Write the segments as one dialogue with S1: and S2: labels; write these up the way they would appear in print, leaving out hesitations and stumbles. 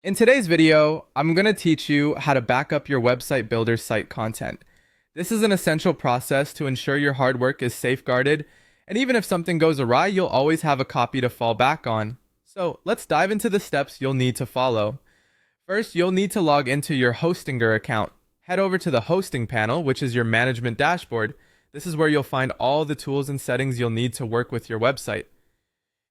S1: In today's video, I'm going to teach you how to back up your website builder site content. This is an essential process to ensure your hard work is safeguarded, and even if something goes awry, you'll always have a copy to fall back on. So let's dive into the steps you'll need to follow. First, you'll need to log into your Hostinger account. Head over to the hosting panel, which is your management dashboard. This is where you'll find all the tools and settings you'll need to work with your website.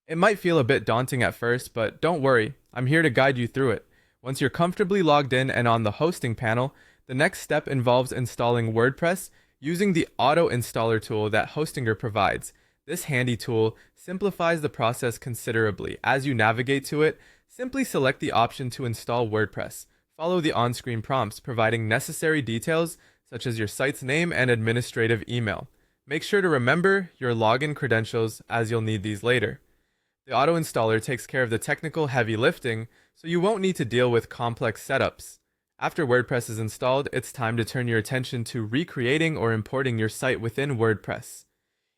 S1: It might feel a bit daunting at first, but don't worry, I'm here to guide you through it. Once you're comfortably logged in and on the hosting panel, the next step involves installing WordPress using the auto installer tool that Hostinger provides. This handy tool simplifies the process considerably. As you navigate to it, simply select the option to install WordPress. Follow the on-screen prompts, providing necessary details such as your site's name and administrative email. Make sure to remember your login credentials as you'll need these later. The auto installer takes care of the technical heavy lifting, so you won't need to deal with complex setups. After WordPress is installed, it's time to turn your attention to recreating or importing your site within WordPress.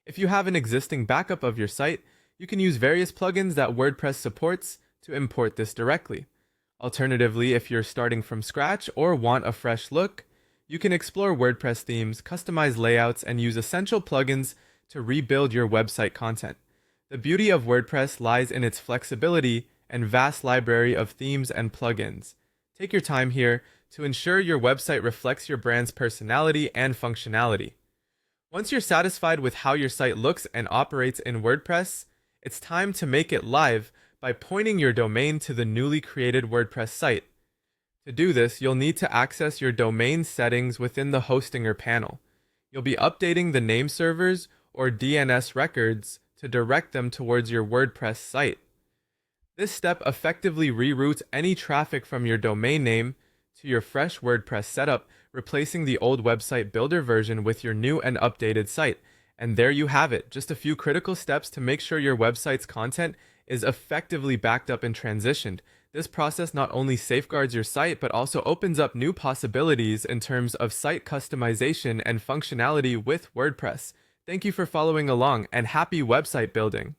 S1: If you have an existing backup of your site, you can use various plugins that WordPress supports to import this directly. Alternatively, if you're starting from scratch or want a fresh look, you can explore WordPress themes, customize layouts, and use essential plugins to rebuild your website content. The beauty of WordPress lies in its flexibility and vast library of themes and plugins. Take your time here to ensure your website reflects your brand's personality and functionality. Once you're satisfied with how your site looks and operates in WordPress, it's time to make it live by pointing your domain to the newly created WordPress site. To do this, you'll need to access your domain settings within the Hostinger panel. You'll be updating the name servers or DNS records to direct them towards your WordPress site. This step effectively reroutes any traffic from your domain name to your fresh WordPress setup, replacing the old website builder version with your new and updated site. And there you have it, just a few critical steps to make sure your website's content is effectively backed up and transitioned. This process not only safeguards your site, but also opens up new possibilities in terms of site customization and functionality with WordPress. Thank you for following along, and happy website building!